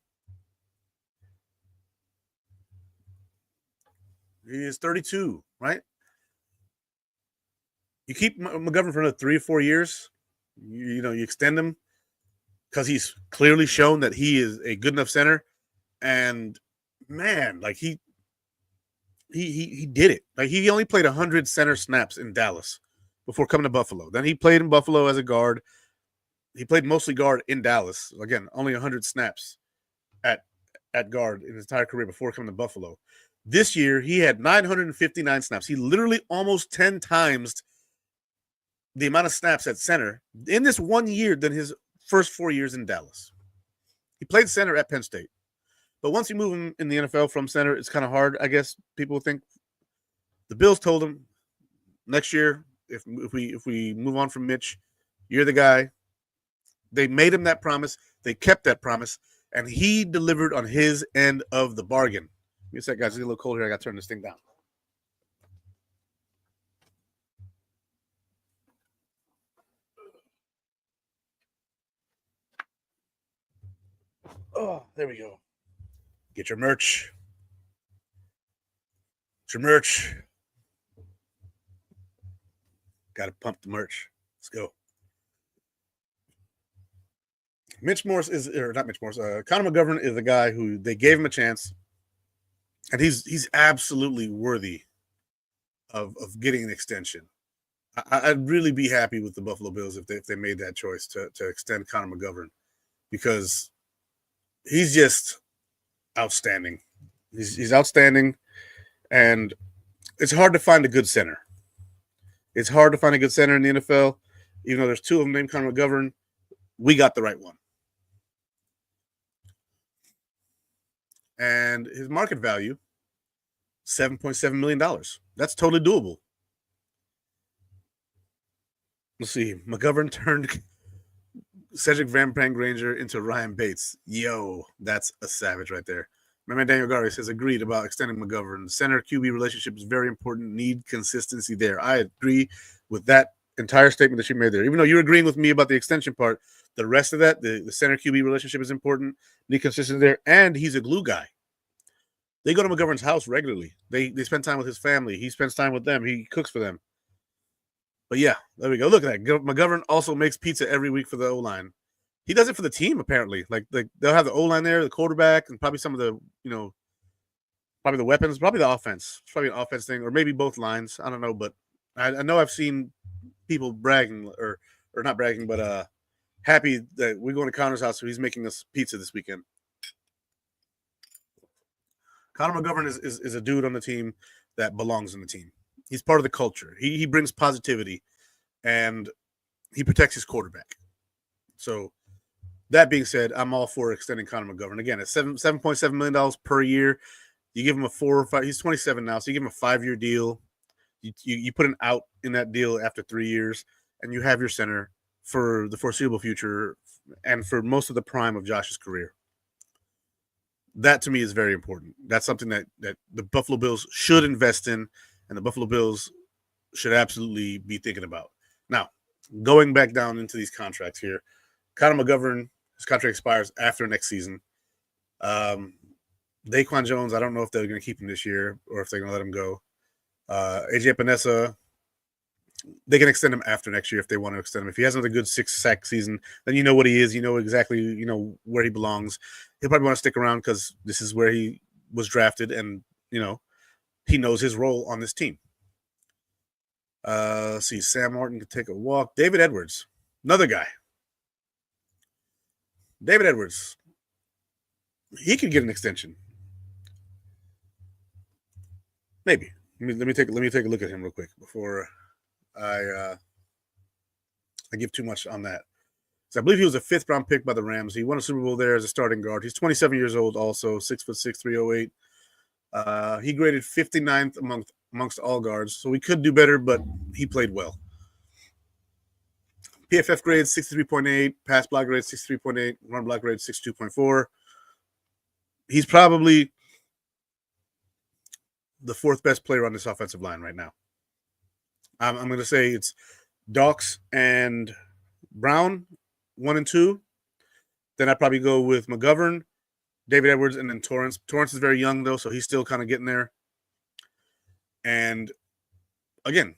He is 32, right? You keep McGovern for another 3 or 4 years. You extend him because he's clearly shown that he is a good enough center. And man, like he did it. Like, he only played 100 center snaps in Dallas before coming to Buffalo. Then he played in Buffalo as a guard. He played mostly guard in Dallas. Again, only 100 snaps at guard in his entire career before coming to Buffalo. This year, he had 959 snaps. He literally almost 10 times the amount of snaps at center in this 1 year than his first 4 years in Dallas. He played center at Penn State. But once you move him in the NFL from center, it's kind of hard, I guess people think. The Bills told him, next year, if we move on from Mitch, you're the guy. They made him that promise. They kept that promise. And he delivered on his end of the bargain. Give me a sec, guys. It's a little cold here. I got to turn this thing down. Oh, there we go. Get your merch. Get your merch. Got to pump the merch. Let's go. Mitch Morse not Mitch Morse. Connor McGovern is a guy who they gave him a chance, and he's absolutely worthy of getting an extension. I'd really be happy with the Buffalo Bills if they made that choice to extend Connor McGovern, because he's just outstanding. He's outstanding, and it's hard to find a good center. It's hard to find a good center in the NFL. Even though there's 2 of them named Connor McGovern, we got the right one. And his market value, $7.7 million. That's totally doable. Let's see. McGovern turned Cedric Van Granger into Ryan Bates. Yo, that's a savage right there. My man Daniel Gary says, agreed about extending McGovern. The center QB relationship is very important. Need consistency there. I agree with that entire statement that you made there. Even though you're agreeing with me about the extension part, the rest of that, the center QB relationship is important. Need consistency there. And he's a glue guy. They go to McGovern's house regularly. They spend time with his family. He spends time with them. He cooks for them. But yeah, there we go. Look at that. McGovern also makes pizza every week for the O-line. He does it for the team, apparently. Like they'll have the O-line there, the quarterback, and probably some of the, probably the weapons, probably the offense. It's probably an offense thing, or maybe both lines. I don't know, but I know I've seen people bragging, or not bragging, but happy that we're going to Connor's house, so he's making us pizza this weekend. Connor McGovern is a dude on the team that belongs in the team. He's part of the culture. He brings positivity, and he protects his quarterback. So that being said, I'm all for extending Connor McGovern. Again, it's $7.7 million per year. You give him a 4 or 5. He's 27 now, so you give him a 5-year deal. You put an out in that deal after 3 years, and you have your center for the foreseeable future and for most of the prime of Josh's career. That, to me, is very important. That's something that the Buffalo Bills should invest in, and the Buffalo Bills should absolutely be thinking about. Now, going back down into these contracts here, Connor McGovern, his contract expires after next season. Daquan Jones, I don't know if they're going to keep him this year or if they're going to let him go. AJ Panessa, they can extend him after next year if they want to extend him. If he has another good 6-sack season, then you know what he is. You know exactly, where he belongs. He'll probably want to stick around because this is where he was drafted and, he knows his role on this team. Let's see, Sam Martin could take a walk. David Edwards, another guy. David Edwards, he could get an extension. Maybe. Let me take a look at him real quick before I give too much on that. So I believe he was a 5th-round pick by the Rams. He won a Super Bowl there as a starting guard. He's 27 years old, also 6'6", 308. He graded 59th amongst all guards, so we could do better, but he played well. PFF grade 63.8, pass block grade 63.8, run block grade 62.4. He's probably the 4th best player on this offensive line right now. I'm going to say it's Dawkes and Brown, 1 and 2. Then I'd probably go with McGovern, David Edwards, and then Torrance. Torrance is very young, though, so he's still kind of getting there. And, again,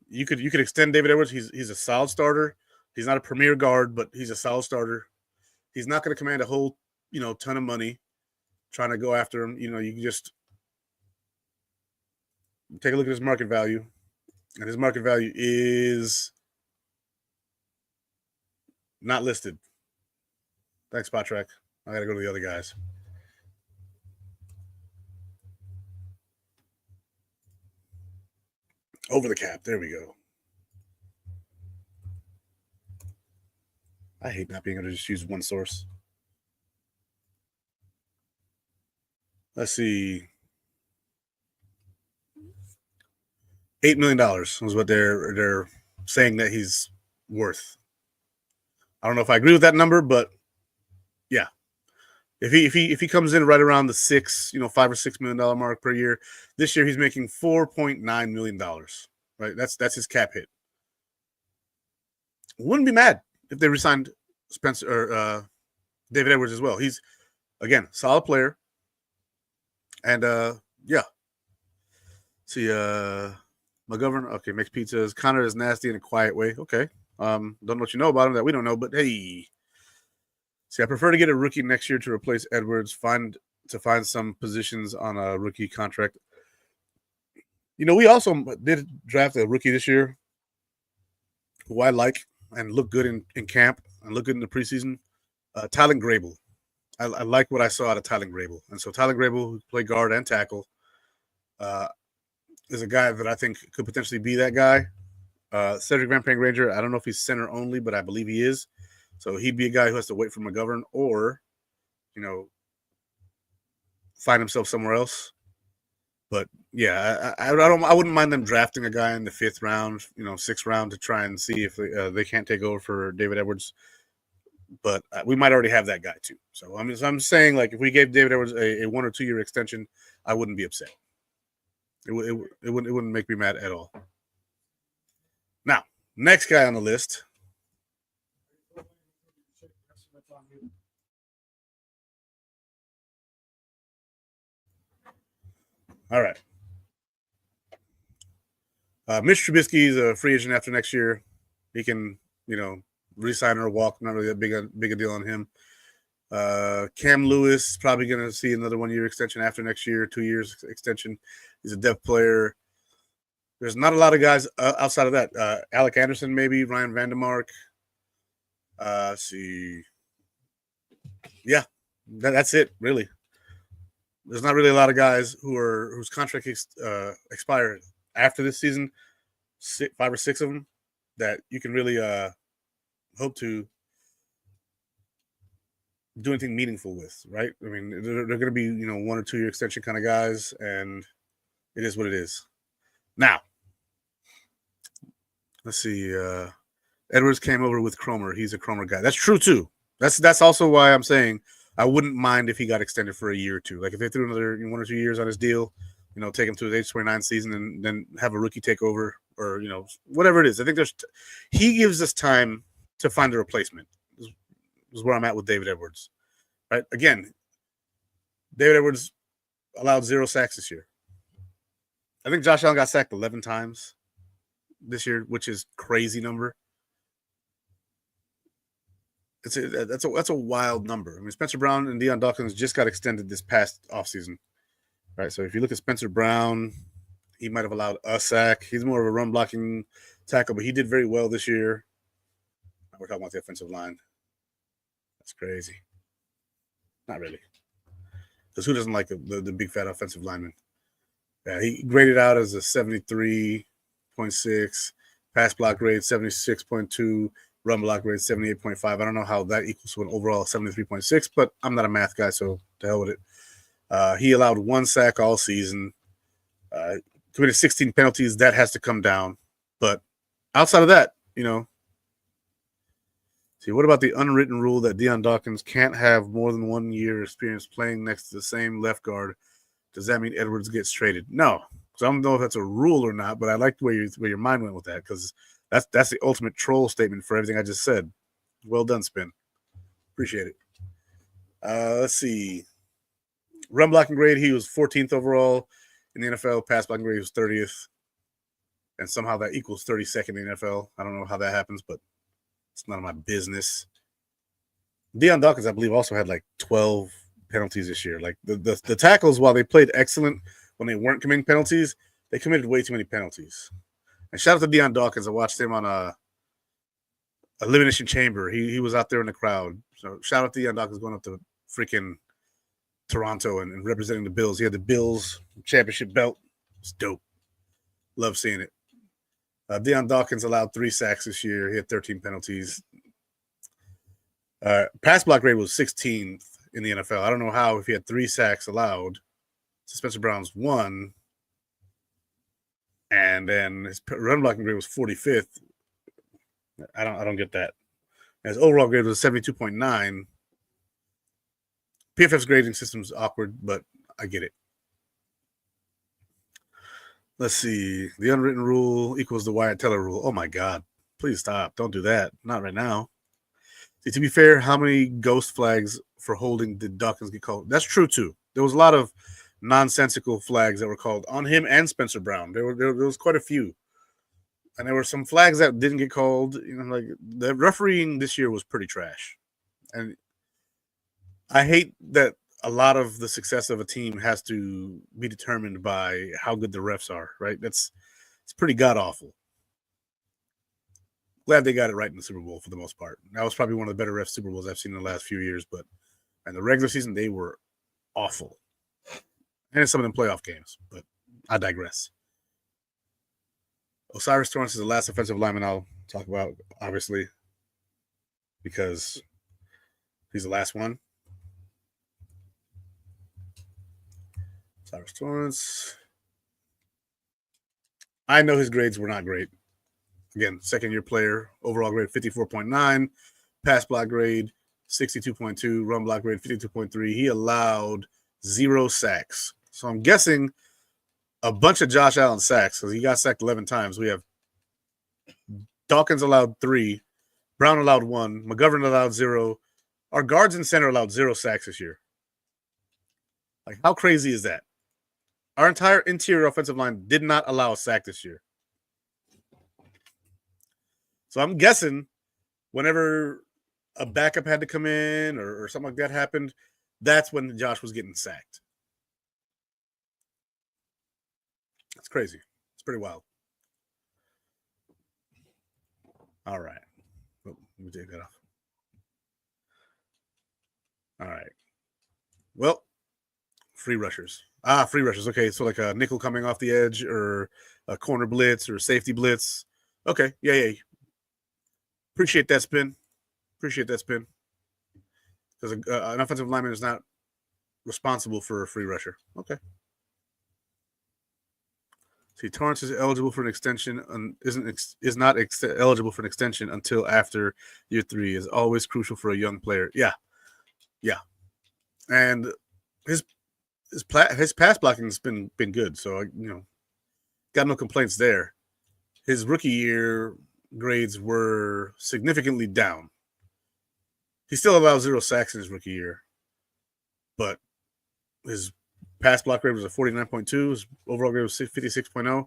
you could extend David Edwards. He's a solid starter. He's not a premier guard, but he's a solid starter. He's not going to command a whole, ton of money trying to go after him. You can just take a look at his market value. And his market value is not listed. Thanks, Patrick. I got to go to the other guys. Over the cap. There we go. I hate not being able to just use one source. Let's see. $8 million is what they're saying that he's worth. I don't know if I agree with that number, but yeah. If he comes in right around the $5 or $6 million mark per year, this year he's making $4.9 million. Right? That's his cap hit. Wouldn't be mad if they re-signed Spencer or David Edwards as well. He's, again, solid player. And yeah. See, McGovern, okay, makes pizzas. Connor is nasty in a quiet way. Okay. Don't know what you know about him that we don't know, but hey. See, I prefer to get a rookie next year to replace Edwards, find some positions on a rookie contract. We also did draft a rookie this year who I like and looked good in camp and looked good in the preseason. Tylen Grable. I like what I saw out of Tylen Grable. And so Tylen Grable, who played guard and tackle, is a guy that I think could potentially be that guy. Cedric Van Payne Granger, I don't know if he's center only, but I believe he is. So he'd be a guy who has to wait for McGovern or, find himself somewhere else. But yeah, I wouldn't mind them drafting a guy in the 5th round, 6th round to try and see if they can't take over for David Edwards. But we might already have that guy too. So I'm saying, like, if we gave David Edwards a 1 or 2 year extension, I wouldn't be upset. It wouldn't make me mad at all. Now, next guy on the list. All right. Mitch Trubisky is a free agent after next year. He can, re-sign or walk. Not really that big a deal on him. Cam Lewis probably going to see another 1 year extension after next year, 2 years extension. He's a depth player. There's not a lot of guys outside of that. Alec Anderson, maybe Ryan Vandermark. See, yeah, that's it really. There's not really a lot of guys whose contract expired after this season. 5 or 6 of them that you can really hope to do anything meaningful with, right? I mean, they're going to be 1 or 2 year extension kind of guys, and it is what it is. Now, let's see. Edwards came over with Cromer. He's a Cromer guy. That's true too. That's also why I'm saying I wouldn't mind if he got extended for a year or two. Like if they threw another 1 or 2 years on his deal, take him to his age 29 season and then have a rookie take over or whatever it is. I think he gives us time to find a replacement. Is where I'm at with David Edwards. Right? Again, David Edwards allowed 0 sacks this year. I think Josh Allen got sacked 11 times this year, which is crazy number. That's a wild number. I mean, Spencer Brown and Deion Dawkins just got extended this past offseason. Right, so if you look at Spencer Brown, he might have allowed a sack. He's more of a run blocking tackle, but he did very well this year. We're talking about the offensive line. That's crazy. Not really. Because who doesn't like the big fat offensive lineman? Yeah, he graded out as a 73.6, pass block grade 76.2, run block grade 78.5. I don't know how that equals to an overall 73.6, but I'm not a math guy, so to hell with it. He allowed 1 sack all season. Committed 16 penalties. That has to come down. But outside of that, see, what about the unwritten rule that Deion Dawkins can't have more than 1 year experience playing next to the same left guard? Does that mean Edwards gets traded? No. So I don't know if that's a rule or not, but I like where your mind went with that, because that's the ultimate troll statement for everything I just said. Well done, Spin. Appreciate it. Let's see. Run blocking grade, he was 14th overall in the NFL. Pass blocking grade was 30th. And somehow that equals 32nd in the NFL. I don't know how that happens, but it's none of my business. Deion Dawkins, I believe, also had like 12 penalties this year. Like the tackles, while they played excellent when they weren't committing penalties, they committed way too many penalties. And shout out to Deion Dawkins. I watched him on a Elimination Chamber. He was out there in the crowd. So shout out to Deion Dawkins going up to freaking Toronto and representing the Bills. He had the Bills championship belt. It's dope. Love seeing it. Deion Dawkins allowed 3 sacks this year. He had 13 penalties. Pass block grade was 16th in the NFL. I don't know how, if he had 3 sacks allowed. Spencer Brown's 1. And then his run blocking grade was 45th. I don't get that. And his overall grade was 72.9. PFF's grading system is awkward, but I get it. Let's see. The unwritten rule equals the Wyatt Teller rule. Oh, my God. Please stop. Don't do that. Not right now. See, to be fair, how many ghost flags for holding did Dawkins get called? That's true, too. There was a lot of nonsensical flags that were called on him and Spencer Brown. There was quite a few. And there were some flags that didn't get called. Like the refereeing this year was pretty trash. And I hate that a lot of the success of a team has to be determined by how good the refs are, right? It's pretty god-awful. Glad they got it right in the Super Bowl for the most part. That was probably one of the better ref Super Bowls I've seen in the last few years, but in the regular season, they were awful. And in some of them playoff games, but I digress. O'Cyrus Torrence is the last offensive lineman I'll talk about, obviously, because he's the last one. Cyrus Torrence. I know his grades were not great. Again, second-year player, overall grade 54.9, pass block grade 62.2, run block grade 52.3. He allowed 0 sacks. So I'm guessing a bunch of Josh Allen sacks, because he got sacked 11 times. We have Dawkins allowed 3, Brown allowed 1, McGovern allowed 0. Our guards and center allowed 0 sacks this year. Like, how crazy is that? Our entire interior offensive line did not allow a sack this year. So I'm guessing whenever a backup had to come in or something like that happened, that's when Josh was getting sacked. That's crazy. It's pretty wild. All right. Oh, let me take that off. All right. Well, free rushers. Free rushers. Okay, so like a nickel coming off the edge or a corner blitz or safety blitz. Okay, yeah. Appreciate that spin. Because an offensive lineman is not responsible for a free rusher. Okay. See, Torrance is eligible for an extension and is not eligible for an extension until after year 3. Is always crucial for a young player. Yeah. And his pass blocking has been good, so got no complaints there. His rookie year grades were significantly down. He still allowed 0 sacks in his rookie year, but his pass block grade was a 49.2. His overall grade was 56.0.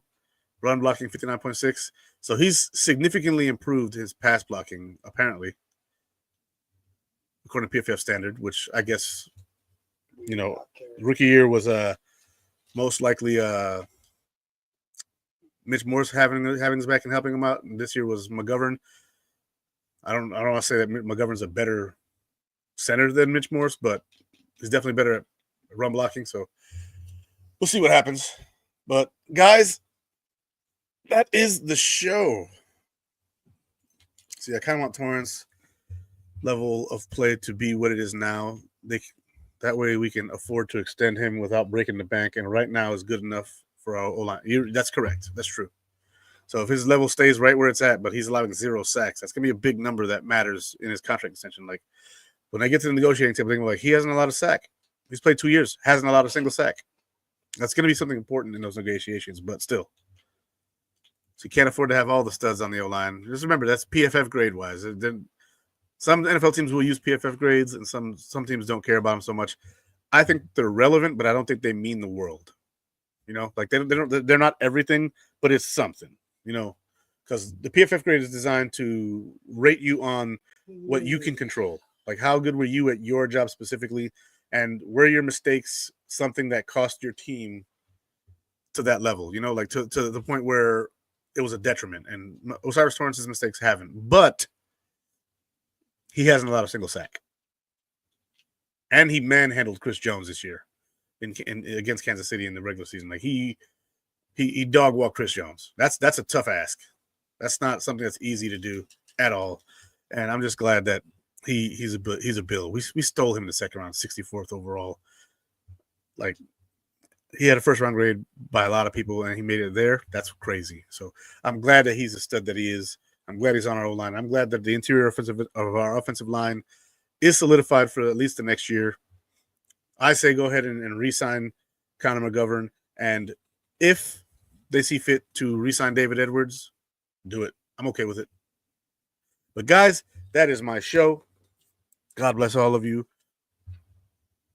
Run blocking 59.6. So he's significantly improved his pass blocking, apparently, according to PFF standard, which I guess, rookie year was most likely Mitch Morse having his back and helping him out. And this year was McGovern. I don't want to say that McGovern's a better center than Mitch Morse, but he's definitely better at run blocking. So we'll see what happens. But guys, that is the show. See, I kind of want Torrance level of play to be what it is now. That way we can afford to extend him without breaking the bank. And right now is good enough for our O-line. That's correct. That's true. So if his level stays right where it's at, but he's allowing 0 sacks, that's going to be a big number that matters in his contract extension. Like when I get to the negotiating table, I'm like, he hasn't allowed a sack. He's played 2 years, hasn't allowed a single sack. That's going to be something important in those negotiations, but still. So you can't afford to have all the studs on the O-line. Just remember, that's PFF grade-wise. Some NFL teams will use PFF grades, and some teams don't care about them so much. I think they're relevant, but I don't think they mean the world. Like they're not everything, but it's something. Because the PFF grade is designed to rate you on what you can control. Like how good were you at your job specifically, and were your mistakes something that cost your team to that level? Like to the point where it was a detriment. And Osiris Torrance's mistakes haven't, but he hasn't allowed a single sack. And he manhandled Chris Jones this year against Kansas City in the regular season. Like he dog walked Chris Jones. That's a tough ask. That's not something that's easy to do at all. And I'm just glad that he's a Bill. We stole him in the second round, 64th overall. Like he had a first round grade by a lot of people, and he made it there. That's crazy. So I'm glad that he's a stud that he is. I'm glad he's on our O-line. I'm glad that the interior of our offensive line is solidified for at least the next year. I say go ahead and re-sign Connor McGovern, and if they see fit to re-sign David Edwards, do it. I'm okay with it. But guys, that is my show. God bless all of you.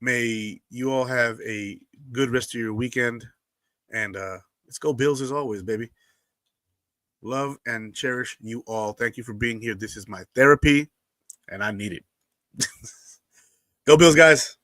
May you all have a good rest of your weekend, and let's go Bills as always, baby. Love and cherish you all. Thank you for being here. This is my therapy, and I need it. Go Bills, guys.